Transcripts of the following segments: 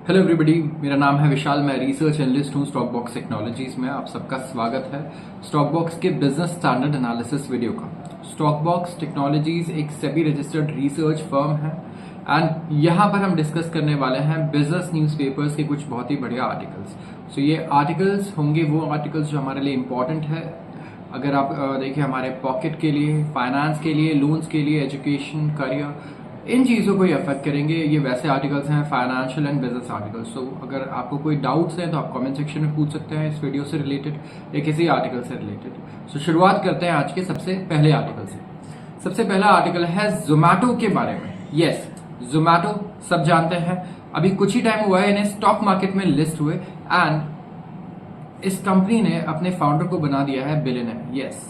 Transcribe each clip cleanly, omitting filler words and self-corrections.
Hello everybody, मेरा नाम है विशाल। मैं रिसर्च एनालिस्ट हूँ स्टॉक बॉक्स टेक्नोलॉजीज में। आप सबका स्वागत है स्टॉक बॉक्स के बिजनेस स्टैंडर्ड एनालिसिस वीडियो का। स्टॉक बॉक्स टेक्नोलॉजीज एक सेबी रजिस्टर्ड रिसर्च फर्म है एंड यहाँ पर हम डिस्कस करने वाले हैं बिजनेस न्यूज़पेपर्स के कुछ बहुत ही बढ़िया आर्टिकल्स। सो ये आर्टिकल्स होंगे वो आर्टिकल्स जो हमारे लिए इम्पोर्टेंट है। अगर आप देखिए हमारे पॉकेट के लिए, फाइनेंस के लिए, लोन्स के लिए, एजुकेशन, करियर, इन चीज़ों को ही अफेक्ट करेंगे। ये वैसे आर्टिकल्स हैं फाइनेंशियल एंड बिजनेस आर्टिकल्स। सो अगर आपको कोई डाउट्स हैं तो आप कमेंट सेक्शन में पूछ सकते हैं इस वीडियो से रिलेटेड या किसी आर्टिकल से रिलेटेड। सो शुरुआत करते हैं आज के सबसे पहले आर्टिकल से। सबसे पहला आर्टिकल है जोमैटो के बारे में। यस, जोमैटो सब जानते हैं, अभी कुछ ही टाइम हुआ है इन्हें स्टॉक मार्केट में लिस्ट हुए एंड इस कंपनी ने अपने फाउंडर को बना दिया है बिलियनर। यस,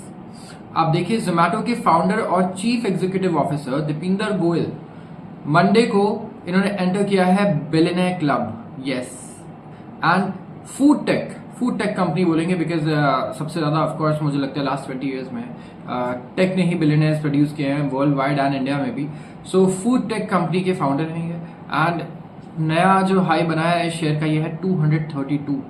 आप देखिए जोमैटो के फाउंडर और chief executive officer Deepinder Goyal Monday को इन्होंने एंटर किया है billionaire club. Yes, and food tech company बोलेंगे बिकॉज सबसे ज्यादा ऑफ कोर्स मुझे लगता है लास्ट 20 इयर्स में टेक ने ही बिलियनर्स प्रोड्यूस किए हैं वर्ल्ड वाइड एंड इंडिया में भी। सो फूड टेक कंपनी के फाउंडर हैं ये एंड नया जो हाई बनाया है शेयर का ये है 232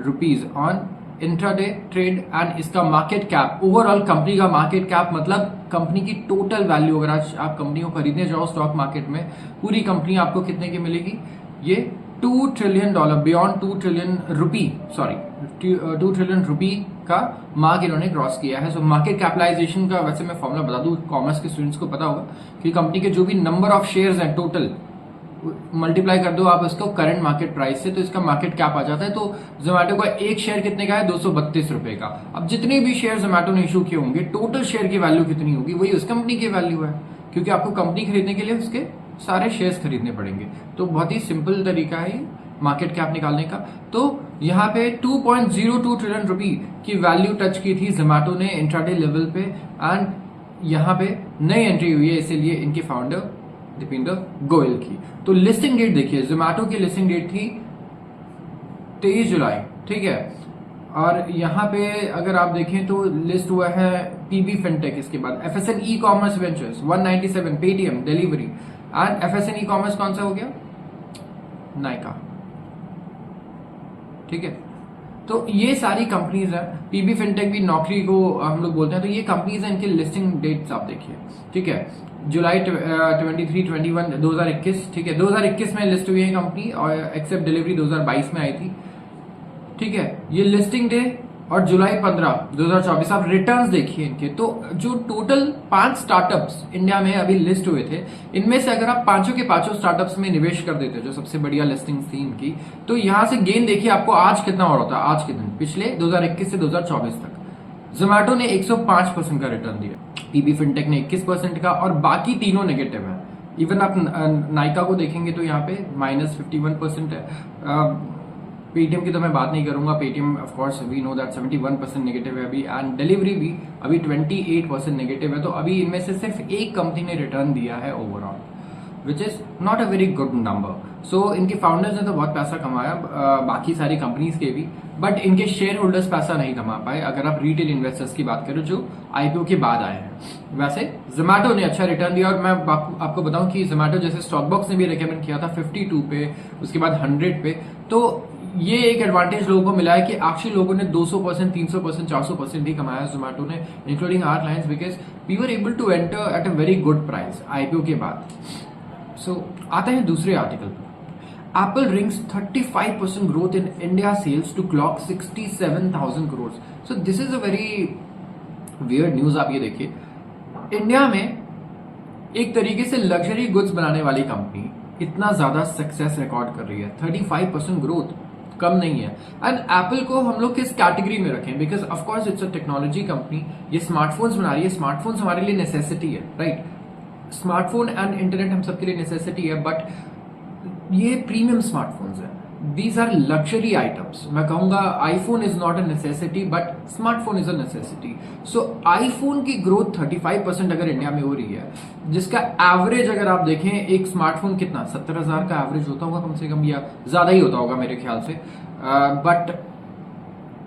rupees on intraday trade and इसका मार्केट कैप, ओवरऑल कंपनी का मार्केट कैप मतलब कंपनी की टोटल वैल्यू, अगर आज आप कंपनी को खरीदने जाओ स्टॉक मार्केट में, पूरी कंपनी आपको कितने की मिलेगी? ये $2 ट्रिलियन, बियॉन्ड 2 ट्रिलियन रुपी, 2 ट्रिलियन रुपी का मार्क इन्होंने क्रॉस किया है। सो मार्केट कैपिटलाइजेशन का वैसे मैं फॉर्मूला बता दूं, कॉमर्स के स्टूडेंट्स को पता होगा कि कंपनी के जो भी नंबर ऑफ शेयर्स हैं टोटल मल्टीप्लाई कर दो आप इसको करंट मार्केट प्राइस से, तो इसका मार्केट कैप आ जाता है। तो जोमैटो का एक शेयर कितने का है? 232 रुपए का। अब जितने भी शेयर जोमैटो ने इशू किए होंगे, टोटल शेयर की वैल्यू कितनी होगी? वही उस कंपनी की वैल्यू है, क्योंकि आपको कंपनी खरीदने के लिए उसके सारे शेयर्स खरीदने पड़ेंगे। तो बहुत ही सिंपल तरीका है मार्केट कैप निकालने का। तो यहाँ पे 2.02 ट्रिलियन रुपी की वैल्यू टच की थी जोमैटो ने इंट्राडे लेवल पे एंड यहाँ पे नई एंट्री हुई है, इसीलिए इनके फाउंडर दीपिंदर गोयल की। तो लिस्टिंग डेट देखिए, जोमैटो की लिस्टिंग डेट थी 23 जुलाई, ठीक है। और यहाँ पे अगर आप देखें तो लिस्ट हुआ है पीबी फिनटेक, इसके बाद एफएसएन e commerce ventures 197, Paytm, delivery and एफएसएन e commerce कौन सा हो गया? नायका, ठीक है। तो ये सारी कंपनीज हैं, पीबी फिनटेक भी नौकरी को हम लोग बोलते हैं। तो ये कंपनीज हैं, इनकी लिस्टिंग डेट्स आप देखिए, ठीक है। जुलाई 23, 21, 2021, ठीक है। 2021 में लिस्ट हुई है कंपनी और एक्सेप्ट डिलीवरी 2022 में आई थी, ठीक है। ये लिस्टिंग डे और जुलाई 15, 2024 आप रिटर्न्स देखिए इनके। तो जो टोटल 5 स्टार्टअप्स इंडिया में अभी लिस्ट हुए थे, इनमें से अगर आप पांचों के पांचों स्टार्टअप्स में निवेश कर देते जो सबसे बढ़िया लिस्टिंग थी इनकी, तो यहां से गेन देखिए आपको आज कितना और होता है। आज के दिन पिछले 2021 से 2024 तक जोमैटो ने 105% का रिटर्न दिया, पीबी फिनटेक ने 21% का और बाकी तीनों नेगेटिव है। इवन आप नायका को देखेंगे तो यहाँ पे -51% है। पेटीएम की तो मैं बात नहीं करूंगा, Paytm of course we know that 71% negative है अभी एंड डिलीवरी भी अभी 28% नेगेटिव है। तो अभी इनमें से सिर्फ एक कंपनी ने रिटर्न दिया है overall, which is not a very good number. So इनके फाउंडर्स ने तो बहुत पैसा कमाया, बाकी सारी कंपनीज के भी, बट इनके शेयर होल्डर्स पैसा नहीं कमा पाए अगर आप रिटेल इन्वेस्टर्स की बात करें जो आईपीओ के बाद आए हैं। वैसे जोमैटो ने अच्छा रिटर्न दिया और मैं आपको बताऊं कि जोमैटो जैसे स्टॉक बॉक्स ने भी रिकमेंड किया था 52 पे, उसके बाद 100 पे। तो ये एक एडवांटेज लोगों को मिला है कि एक्चुअली लोगों ने 200%, 300%, 400% भी कमाया जोमैटो ने, including our clients, because we were able to enter at a very good price IPO के बाद। सो आते हैं दूसरे आर्टिकल पर। Apple rings 35% growth in India sales to clock 67,000 crore. So this is a very weird news. आप ये देखिए, India में एक तरीके से लग्जरी गुड्स बनाने वाली कंपनी इतना ज्यादा सक्सेस रिकॉर्ड कर रही है, 35% ग्रोथ कम नहीं है। एंड एप्पल को हम लोग किस कैटेगरी में रखें? Because of course it's a technology company, ये स्मार्टफोन्स बना रही है। स्मार्टफोन्स हमारे लिए नेसेसिटी है, राइट? स्मार्टफोन एंड इंटरनेट हम सबके लिए नेसेसिटी है, बट ये प्रीमियम स्मार्टफोन्स है। These are luxury items. मैं कहूंगा iPhone is not a necessity but smartphone is a necessity. So iPhone की ग्रोथ 35% अगर इंडिया में हो रही है, जिसका एवरेज अगर आप देखें एक स्मार्टफोन कितना 70,000 का एवरेज होता होगा कम से कम, या ज्यादा ही होता होगा मेरे ख्याल से। बट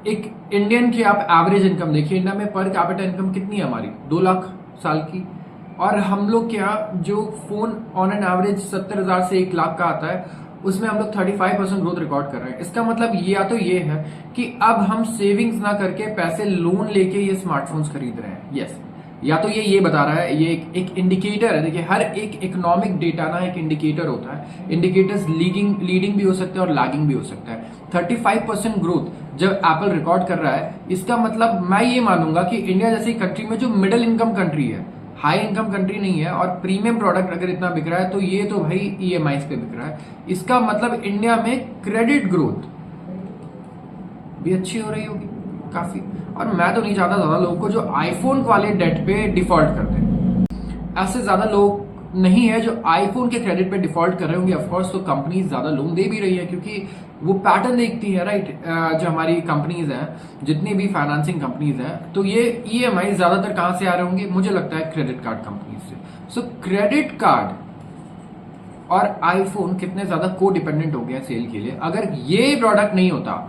एक इंडियन की आप एवरेज इनकम देखिए, इंडिया में पर कैपिटा इनकम कितनी है हमारी? 2 लाख साल की। और हम लोग क्या जो फोन ऑन एन एवरेज 70,000 से 1 लाख का आता है, उसमें हम लोग 35% ग्रोथ रिकॉर्ड कर रहे हैं। इसका मतलब ये या तो ये है कि अब हम सेविंग्स ना करके पैसे लोन लेके ये स्मार्टफोन्स खरीद रहे हैं। यस, या तो ये बता रहा है, ये एक इंडिकेटर है। देखिए, हर एक इकोनॉमिक डेटा ना एक इंडिकेटर होता है। इंडिकेटर्स लीडिंग भी हो सकते हैं और लैगिंग भी हो सकता है। 35% ग्रोथ जब एप्पल रिकॉर्ड कर रहा है, इसका मतलब मैं ये मानूंगा कि इंडिया जैसी कंट्री में जो मिडिल इनकम कंट्री है, हाई इनकम कंट्री नहीं है, और प्रीमियम प्रोडक्ट अगर इतना बिक रहा है तो ये तो भाई EMIs पे बिक रहा है। इसका मतलब इंडिया में क्रेडिट ग्रोथ भी अच्छी हो रही होगी काफी। और मैं तो नहीं चाहता ज्यादा लोगों को जो आईफोन वाले डेट पे डिफॉल्ट कर दें। ऐसे ज्यादा लोग नहीं है जो आईफोन के क्रेडिट पे डिफॉल्ट कर रहे होंगे। ऑफकोर्स तो कंपनीज ज्यादा लोन दे भी रही है क्योंकि वो पैटर्न देखती है, राइट। जो हमारी कंपनीज हैं, जितनी भी फाइनेंसिंग कंपनीज हैं, तो ये EMI ज्यादातर कहां से आ रहे होंगे, मुझे लगता है क्रेडिट कार्ड कंपनीज से। सो क्रेडिट कार्ड और आईफोन कितने ज्यादा को डिपेंडेंट हो गए हैं सेल के लिए। अगर ये प्रोडक्ट नहीं होता,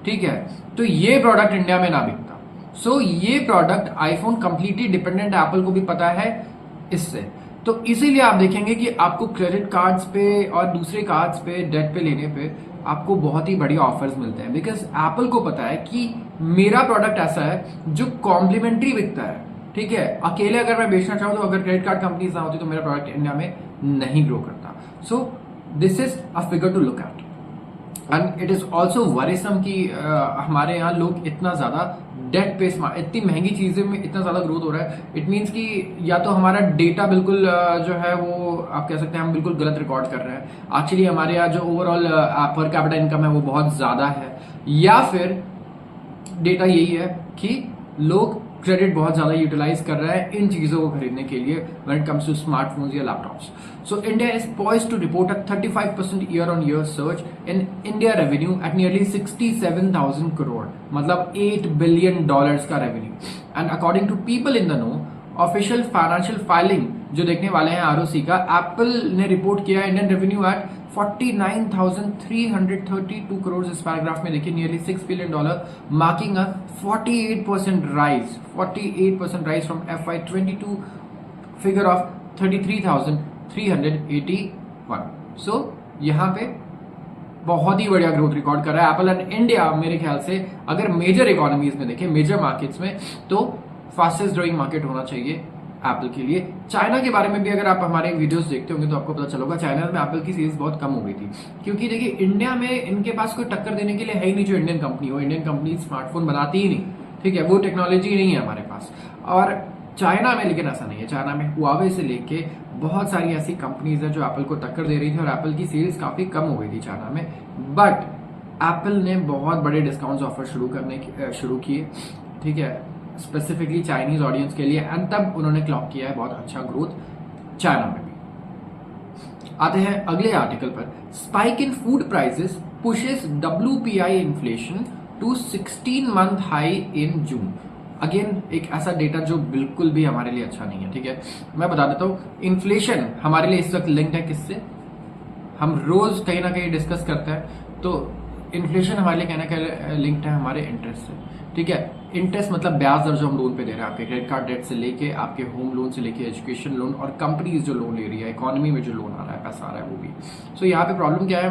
ठीक है, तो ये प्रोडक्ट इंडिया में ना बिकता। सो ये प्रोडक्ट आईफोन कंप्लीटली डिपेंडेंट है, एप्पल को भी पता है इससे। तो इसीलिए आप देखेंगे कि आपको क्रेडिट कार्ड्स पे और दूसरे कार्ड्स पे डेट पे लेने पे आपको बहुत ही बढ़िया ऑफर्स मिलते हैं, बिकॉज एप्पल को पता है कि मेरा प्रोडक्ट ऐसा है जो कॉम्प्लीमेंट्री बिकता है। ठीक है, अकेले अगर मैं बेचना चाहूं तो अगर क्रेडिट कार्ड कंपनीज ना होती तो मेरा प्रोडक्ट इंडिया में नहीं ग्रो करता। So this is a figure to look at. And it is also worrisome कि हमारे यहाँ लोग इतना ज्यादा डेट पे इतनी महंगी चीजें में इतना ज्यादा ग्रोथ हो रहा है। इट मीन्स कि या तो हमारा डेटा बिल्कुल जो है वो आप कह सकते हैं हम बिल्कुल गलत रिकॉर्ड कर रहे हैं। एक्चुअली हमारे यहाँ जो ओवरऑल पर कैपिटा इनकम है वो बहुत ज्यादा है, या फिर डेटा यही है कि लोग क्रेडिट बहुत ज्यादा यूटिलाइज कर रहा है इन चीजों को खरीदने के लिए when it comes to smartphones या laptops. So India is poised to report a 35% ईयर-on-year search in India revenue at nearly 67,000 crore, मतलब $8 बिलियन का revenue. And according to people in the know, official financial filing जो देखने वाले हैं ROC का, Apple ने रिपोर्ट किया इंडियन रेवेन्यू एट 49,332 करोड़। इस पैराग्राफ में देखिए nearly $6 billion, marking a 48% rise from FY22 figure of 33,381। सो यहाँ पे बहुत ही बढ़िया ग्रोथ रिकॉर्ड कर रहा है एप्पल। एंड इंडिया मेरे ख्याल से अगर मेजर इकोनॉमीज में देखें, मेजर मार्केट्स में, तो फास्टेस्ट ग्रोइंग मार्केट होना चाहिए एप्पल के लिए। चाइना के बारे में भी अगर आप हमारे वीडियोस देखते होंगे तो आपको पता चलेगा चाइना में एप्पल की सेल्स बहुत कम हो गई थी, क्योंकि देखिए इंडिया में इनके पास कोई टक्कर देने के लिए है ही नहीं जो इंडियन कंपनी हो। इंडियन कंपनी स्मार्टफोन बनाती ही नहीं, ठीक है, वो टेक्नोलॉजी नहीं है हमारे पास। और चाइना में लेकिन ऐसा नहीं है। चाइना में हुआवे से लेके बहुत सारी ऐसी कंपनीज है जो एप्पल को टक्कर दे रही थी और एप्पल की सेल्स काफी कम हो गई थी चाइना में। बट एप्पल ने बहुत बड़े डिस्काउंट्स ऑफर शुरू किए, ठीक है, स्पेसिफिकली चाइनीज ऑडियंस के लिए। एंड तब उन्होंने क्लॉक किया है बहुत अच्छा ग्रोथ चाइना में भी। आते हैं अगले आर्टिकल पर। Spike in food prices pushes WPI inflation to 16 month high in June. Again एक ऐसा डेटा जो बिल्कुल भी हमारे लिए अच्छा नहीं है, ठीक है। मैं बता देता हूं, इन्फ्लेशन हमारे लिए इस वक्त लिंक्ड है किससे, हम रोज कहीं ना कहीं डिस्कस करते हैं। तो इन्फ्लेशन हमारे लिए कहने का लिंक्ड है हमारे इंटरेस्ट से, ठीक है। इंटरेस्ट मतलब ब्याज दर जो हम लोन पे दे रहे हैं, आपके क्रेडिट कार्ड डेट से लेके आपके होम लोन से लेके एजुकेशन लोन, और कंपनीज जो लोन ले रही है, इकोनॉमी में जो लोन आ रहा है, पैसा आ रहा है वो भी। सो यहाँ पे प्रॉब्लम क्या है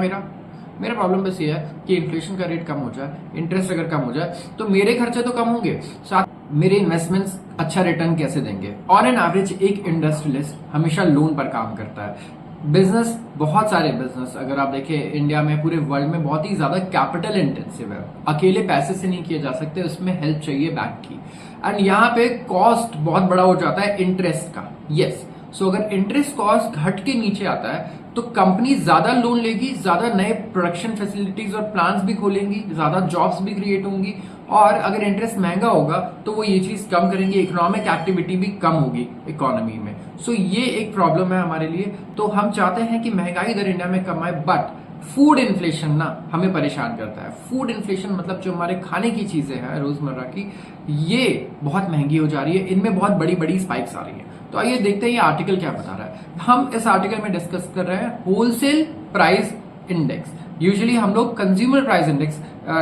मेरा प्रॉब्लम बस ये है कि इन्फ्लेशन का रेट कम हो जाए, इंटरेस्ट अगर कम हो जाए तो मेरे खर्चे तो कम होंगे, साथ मेरे इन्वेस्टमेंट्स अच्छा रिटर्न कैसे देंगे। ऑन एन एवरेज एक इंडस्ट्रियलिस्ट हमेशा लोन पर काम करता है। बिजनेस, बहुत सारे बिजनेस अगर आप देखें इंडिया में, पूरे वर्ल्ड में बहुत ही ज्यादा कैपिटल इंटेंसिव है, अकेले पैसे से नहीं किए जा सकते, उसमें हेल्प चाहिए बैंक की। एंड यहाँ पे कॉस्ट बहुत बड़ा हो जाता है इंटरेस्ट का। यस, सो अगर इंटरेस्ट कॉस्ट घट के नीचे आता है तो कंपनी ज्यादा लोन लेगी, ज्यादा नए प्रोडक्शन फैसिलिटीज और प्लांट्स भी खोलेंगी, ज्यादा जॉब्स भी क्रिएट होंगी। और अगर इंटरेस्ट महंगा होगा तो वो ये चीज कम करेंगे, इकोनॉमिक एक्टिविटी भी कम होगी इकोनॉमी में। सो ये एक प्रॉब्लम है हमारे लिए। तो हम चाहते हैं कि महंगाई दर इंडिया में कम आए, बट फूड इन्फ्लेशन ना हमें परेशान करता है। फूड इन्फ्लेशन मतलब जो हमारे खाने की चीजें हैं रोजमर्रा की, ये बहुत महंगी हो जा रही है, इनमें बहुत बड़ी बड़ी स्पाइक्स आ रही है। तो आइए देखते हैं ये आर्टिकल क्या बता रहा है। हम इस आर्टिकल में डिस्कस कर रहे हैं होलसेल प्राइस इंडेक्स। यूजुअली हम लोग कंज्यूमर प्राइस इंडेक्स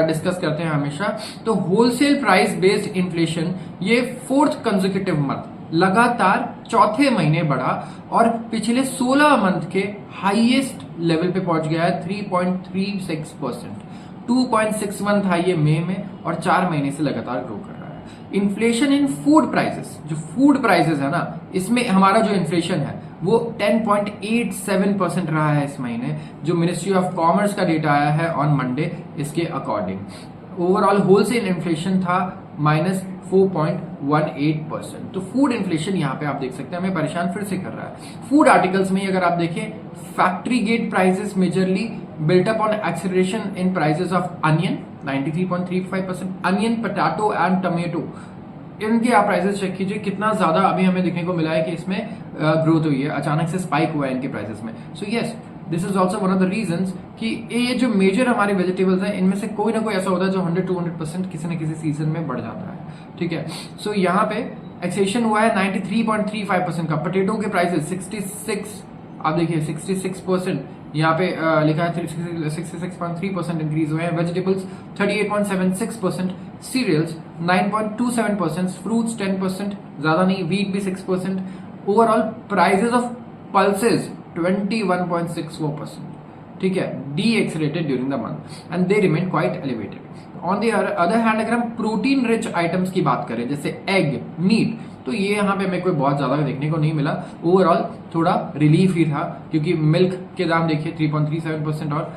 डिस्कस करते हैं हमेशा। तो होलसेल प्राइस बेस्ड इन्फ्लेशन ये 4th कंसेक्यूटिव मंथ, लगातार चौथे महीने बढ़ा और पिछले 16 मंथ के हाईएस्ट लेवल पे पहुंच गया है 3.36%। 2.61 था ये मई में और 4 महीने से लगातार ग्रो कर रहा है। इन्फ्लेशन इन फूड प्राइसेस, जो फूड प्राइसेस है ना, इसमें हमारा जो इन्फ्लेशन है वो 10.87% रहा है इस महीने, जो मिनिस्ट्री ऑफ कॉमर्स का डेटा आया है ऑन मंडे इसके अकॉर्डिंग। ओवरऑल होलसेल इन्फ्लेशन था -4.18%। तो फूड इन्फ्लेशन यहाँ पे आप देख सकते हैं हमें परेशान फिर से कर रहा है। फूड आर्टिकल्स में अगर आप देखें, factory gate prices majorly built up on acceleration in prices of onion 93.35%, onion, potato and tomato, इनके आप प्राइसेस चेक कीजिए कितना ज्यादा अभी हमें देखने को मिला है कि इसमें ग्रोथ हुई है, अचानक से स्पाइक हुआ है इनके प्राइसेस में। So yes, this is also one of the reasons कि ये जो मेजर हमारे वेजिटेबल्स हैं इनमें से कोई ना कोई ऐसा होता है जो 100-200% किसी न किसी सीजन में बढ़ जाता है, ठीक है। सो यहाँ पे एक्सेशन हुआ है 93.35% का। पोटैटो के प्राइसेस 66, आप देखिए 66% यहाँ पे लिखा है, 66.3% इंक्रीज हुए हैं। वेजिटेबल्स 38.76%, सीरियल्स 9.27%, फ्रूट्स 10%, ज्यादा नहीं, वीट भी 6%। ओवरऑल प्राइसेस ऑफ पल्सेस 21.64%, ठीक है, D accelerated during the month and they remain quite elevated. On the other hand अगर हम प्रोटीन रिच आइटम्स की बात करें जैसे एग, मीट, तो ये यहाँ पे हमें कोई बहुत ज्यादा देखने को नहीं मिला। ओवरऑल थोड़ा रिलीफ ही था क्योंकि मिल्क के दाम देखिए 3.37% और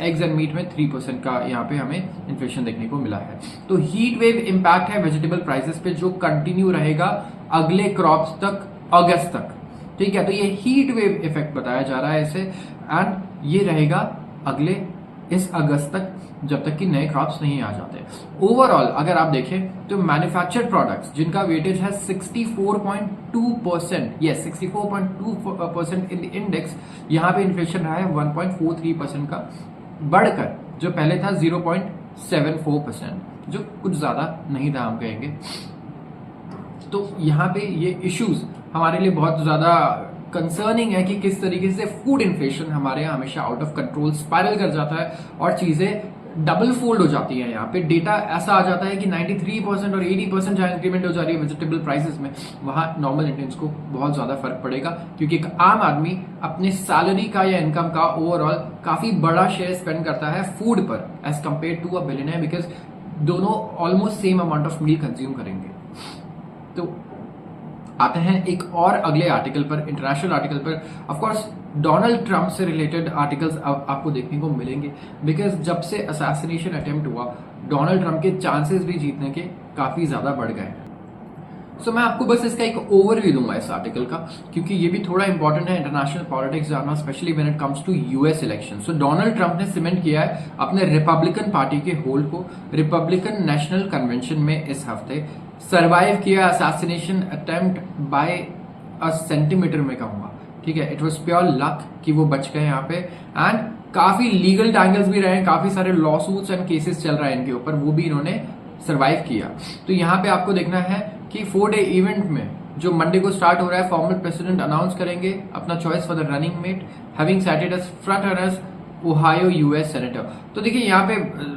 एग्स एंड मीट में 3% का यहाँ पे हमें इन्फ्लेशन देखने को मिला है। तो हीट वेव इम्पैक्ट है वेजिटेबल प्राइसेस पे जो कंटिन्यू रहेगा अगले क्रॉप्स तक, अगस्त तक, ठीक है। तो ये हीट वेव इफेक्ट बताया जा रहा है इसे, एंड ये रहेगा अगले इस अगस्त तक जब तक कि नए क्रॉप्स नहीं आ जाते। ओवरऑल अगर आप देखें तो मैन्युफैक्चर्ड प्रोडक्ट्स जिनका वेटेज है 64.2%, यस 64.2% इन द इंडेक्स, यहाँ पे इन्फ्लेशन रहा है 1.43% का, बढ़कर जो पहले था 0.74%, जो कुछ ज्यादा नहीं था हम कहेंगे। तो यहाँ पे ये इश्यूज हमारे लिए बहुत ज्यादा कंसर्निंग है कि किस तरीके से फूड इन्फ्लेशन हमारे यहाँ हमेशा आउट ऑफ कंट्रोल स्पाइरल कर जाता है और चीजें डबल फोल्ड हो जाती है। यहाँ पे डेटा ऐसा आ जाता है कि 93% और 80% जहां इंक्रीमेंट हो जा रही है वेजिटेबल प्राइसेस में, वहां नॉर्मल इंडियंस को बहुत ज्यादा फर्क पड़ेगा क्योंकि एक आम आदमी अपने सैलरी का या इनकम का ओवरऑल काफी बड़ा शेयर स्पेंड करता है फूड पर as compare to a billionaire, because दोनों almost same amount of meal consume करेंगे। तो आते हैं एक और अगले आर्टिकल पर, इंटरनेशनल आर्टिकल पर। ऑफकोर्स डोनाल्ड ट्रंप से रिलेटेड आर्टिकल्स अब आपको देखने को मिलेंगे बिकॉज जब से असैसिनेशन अटेम्प्ट हुआ डोनाल्ड ट्रंप के चांसेस भी जीतने के काफी ज्यादा बढ़ गए हैं। सो मैं आपको बस इसका एक ओवरव्यू दूंगा इस आर्टिकल का क्योंकि ये भी थोड़ा इंपॉर्टेंट है इंटरनेशनल पॉलिटिक्स जानना, specially when it comes to US election. So Donald Trump ने सीमेंट किया है अपने रिपब्लिकन पार्टी के होल्ड को रिपब्लिकन नेशनल कन्वेंशन में इस हफ्ते, सर्वाइव किया assassination attempt by a centimeter में कहूंगा, ठीक है। इट वॉज प्योर लक कि वो बच गए यहाँ पे, एंड काफी लीगल टैंगल्स भी रहे हैं, काफी सारे लॉ सूट्स एंड केसेस चल रहा है इनके ऊपर, वो भी इन्होंने सर्वाइव किया। तो यहाँ पे आपको देखना है कि 4 डे इवेंट में जो मंडे को स्टार्ट हो रहा है, फॉर्मल प्रेसिडेंट अनाउंस करेंगे अपना choice for the running mate, having seated as front runners Ohio US senator. तो देखिए यहाँ पे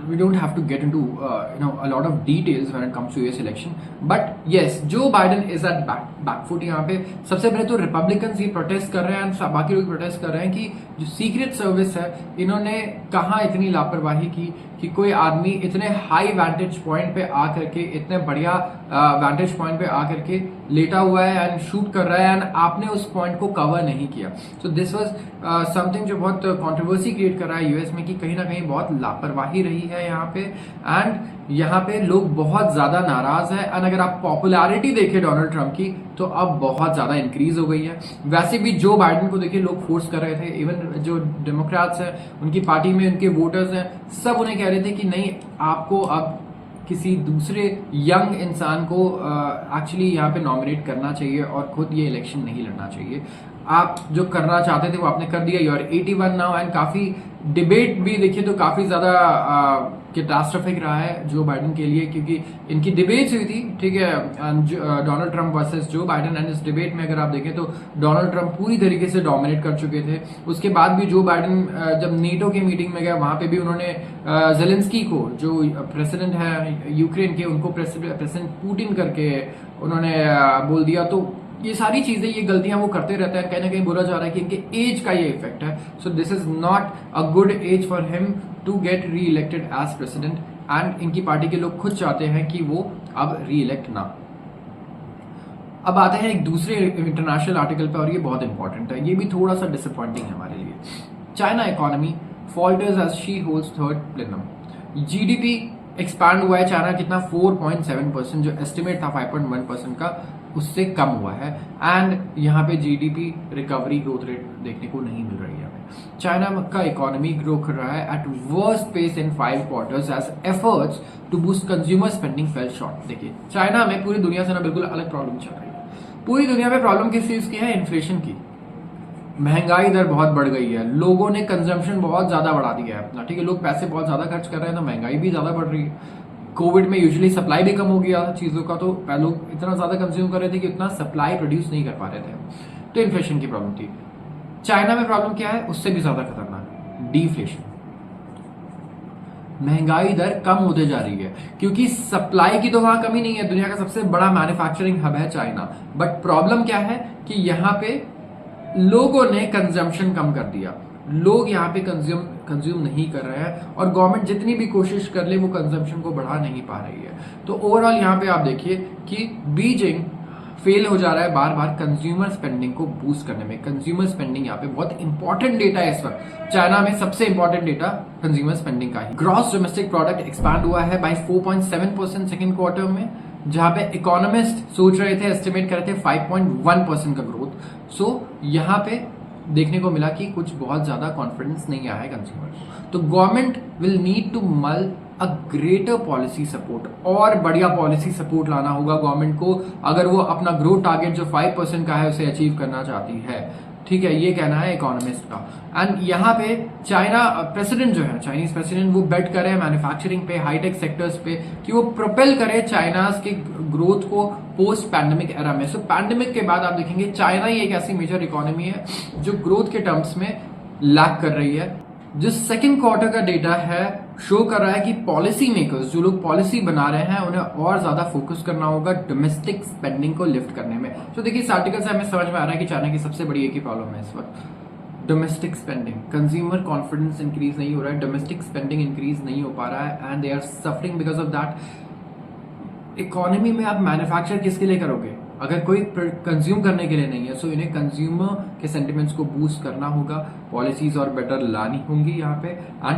we don't have to get into a lot of details when it comes to US election, but yes Joe Biden is at back foot. यहाँ पे सबसे पहले तो Republicans ही protest कर रहे हैं एंड बाकी लोग प्रोटेस्ट कर रहे हैं कि जो सीक्रेट सर्विस है इन्होंने कहाँ इतनी लापरवाही की कि कोई आदमी इतने हाई वैंटेज पॉइंट पे आकर के, इतने बढ़िया वैंटेज पॉइंट पे आकर के लेटा हुआ है एंड शूट कर रहा है एंड आपने उस पॉइंट को कवर नहीं किया। सो दिस वाज समथिंग जो बहुत कंट्रोवर्सी क्रिएट कर रहा है यूएस में कि कहीं ना कहीं बहुत लापरवाही रही है यहाँ पे, एंड यहाँ पे लोग बहुत ज्यादा नाराज है। एंड अगर आप पॉपुलैरिटी देखें डोनाल्ड ट्रंप की तो अब बहुत ज्यादा इंक्रीज हो गई है। वैसे भी जो बाइडेन को देखिए लोग फोर्स कर रहे थे, इवन जो डेमोक्रेट्स हैं उनकी पार्टी में उनके वोटर्स हैं, सब उन्हें कह रहे थे कि नहीं आपको अब किसी दूसरे यंग इंसान को एक्चुअली यहाँ पे नॉमिनेट करना चाहिए और खुद ये इलेक्शन नहीं लड़ना चाहिए। आप जो करना चाहते थे वो आपने कर दिया, यू आर 81 नाउ। एंड काफी डिबेट भी देखिए तो काफी ज्यादा कैटास्ट्रोफिक रहा है जो बाइडेन के लिए, क्योंकि इनकी डिबेट्स हुई थी, ठीक है, Donald Trump versus Joe Biden. And इस डिबेट में अगर आप देखें तो डोनाल्ड ट्रंप पूरी तरीके से डोमिनेट कर चुके थे। उसके बाद भी जो बाइडेन जब नीटो की मीटिंग में गए वहां पे भी उन्होंने जेलेंस्की को, जो प्रेसिडेंट है यूक्रेन के, उनको प्रेसिडेंट पुतिन करके उन्होंने बोल दिया। तो ये सारी चीजें, ये गलतियां वो करते रहते हैं, कहीं ना कहीं बोला जा रहा है कि इनके एज का ये इफेक्ट है। So this is not a good edge for him to get re-elected as president, and इनकी पार्टी के लोग खुद चाहते हैं कि वो अब री इलेक्ट ना। अब आते हैं एक दूसरे इंटरनेशनल आर्टिकल पे, और ये बहुत इंपॉर्टेंट है, ये भी थोड़ा सा डिसअपॉइंटिंग है हमारे लिए। China economy falters as she holds third plenum. GDP expand हुआ है चाइना कितना, 4.7%, जो एस्टिमेट था 5.1% का, उससे कम हुआ है। एंड यहाँ पे जीडीपी रिकवरी ग्रोथ रेट देखने को नहीं मिल रही है हमें। चाइना का इकोनॉमी ग्रो कर रहा है at worst pace in 5 quarters as efforts to boost consumer spending fell short. देखिए चाइना में पूरी दुनिया से ना बिल्कुल अलग प्रॉब्लम चल रही है। पूरी दुनिया में प्रॉब्लम किस चीज की है, इन्फ्लेशन की। महंगाई दर बहुत बढ़ गई है, लोगों ने कंजम्पशन बहुत ज्यादा बढ़ा दिया है अपना, ठीक है, लोग पैसे बहुत ज्यादा खर्च कर रहे हैं तो महंगाई भी ज्यादा बढ़ रही है। कोविड में यूजुअली सप्लाई भी कम हो गया था चीजों का, तो लोग इतना ज्यादा कंज्यूम कर रहे थे कि उतना सप्लाई प्रोड्यूस नहीं कर पा रहे थे, तो इन्फ्लेशन की प्रॉब्लम थी। चाइना में प्रॉब्लम क्या है, उससे भी ज्यादा खतरनाक, डिफ्लेशन। महंगाई दर कम होते जा रही है क्योंकि सप्लाई की तो वहां कमी नहीं है, दुनिया का सबसे बड़ा मैन्युफैक्चरिंग हब है चाइना, बट प्रॉब्लम क्या है कि यहाँ पे लोगों ने कंजम्पशन कम कर दिया, लोग यहाँ पे कंज्यूम नहीं कर रहे हैं, और गवर्नमेंट जितनी भी कोशिश कर ले वो कंजम्पशन को बढ़ा नहीं पा रही है। तो ओवरऑल यहाँ पे आप देखिए कि बीजिंग फेल हो जा रहा है बार बार कंज्यूमर स्पेंडिंग को बूस्ट करने में। कंज्यूमर स्पेंडिंग यहाँ पे बहुत इंपॉर्टेंट डेटा है इस वक्त, चाइना में सबसे इंपॉर्टेंट डेटा कंज्यूमर स्पेंडिंग का ही। ग्रॉस डोमेस्टिक प्रोडक्ट एक्सपैंड हुआ है बाय 4.7% सेकेंड क्वार्टर में, जहां पे इकोनॉमिस्ट सोच रहे थे, एस्टिमेट कर रहे थे 5.1% का ग्रोथ। सो यहां पे देखने को मिला कि कुछ बहुत ज्यादा कॉन्फिडेंस नहीं आया है कंज्यूमर। तो गवर्नमेंट विल नीड टू मल अ ग्रेटर पॉलिसी सपोर्ट, और बढ़िया पॉलिसी सपोर्ट लाना होगा गवर्नमेंट को अगर वो अपना ग्रोथ टारगेट जो 5% का है उसे अचीव करना चाहती है, ठीक है, ये कहना है इकोनॉमिस्ट का। एंड यहाँ पे चाइना प्रेसिडेंट जो है, चाइनीज प्रेसिडेंट, वो बेट करे मैन्युफैक्चरिंग पे, हाईटेक सेक्टर्स पे, कि वो प्रोपेल करे चाइना के ग्रोथ को पोस्ट पैंडेमिक एरा में। सो पैंडेमिक के बाद आप देखेंगे चाइना ही एक ऐसी मेजर इकोनॉमी है जो ग्रोथ के टर्म्स में लैग कर रही है। जो सेकेंड क्वार्टर का डेटा है शो कर रहा है कि पॉलिसी मेकर्स, जो लोग पॉलिसी बना रहे हैं, उन्हें और ज्यादा फोकस करना होगा डोमेस्टिक स्पेंडिंग को लिफ्ट करने में। तो देखिए इस आर्टिकल से हमें समझ में आ रहा है कि चाइना की सबसे बड़ी एक ही प्रॉब्लम है इस वक्त, domestic spending. Consumer confidence increase नहीं हो रहा है, डोमेस्टिक स्पेंडिंग इंक्रीज नहीं हो पा रहा है, and they are suffering because of that. Economy में आप मैन्युफैक्चर किसके लिए करोगे अगर कोई कंज्यूम करने के लिए नहीं है? सो इन्हें कंज्यूमर के सेंटिमेंट्स को बूस्ट करना होगा, पॉलिसीज और बेटर लानी होंगी यहाँ पे, एंड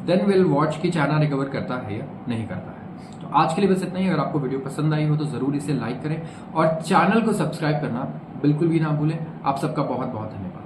देन विल वॉच कि चाइना रिकवर करता है या नहीं करता है। तो आज के लिए बस इतना ही। अगर आपको वीडियो पसंद आई हो तो जरूर इसे लाइक करें और चैनल को सब्सक्राइब करना बिल्कुल भी ना भूलें। आप सबका बहुत बहुत धन्यवाद।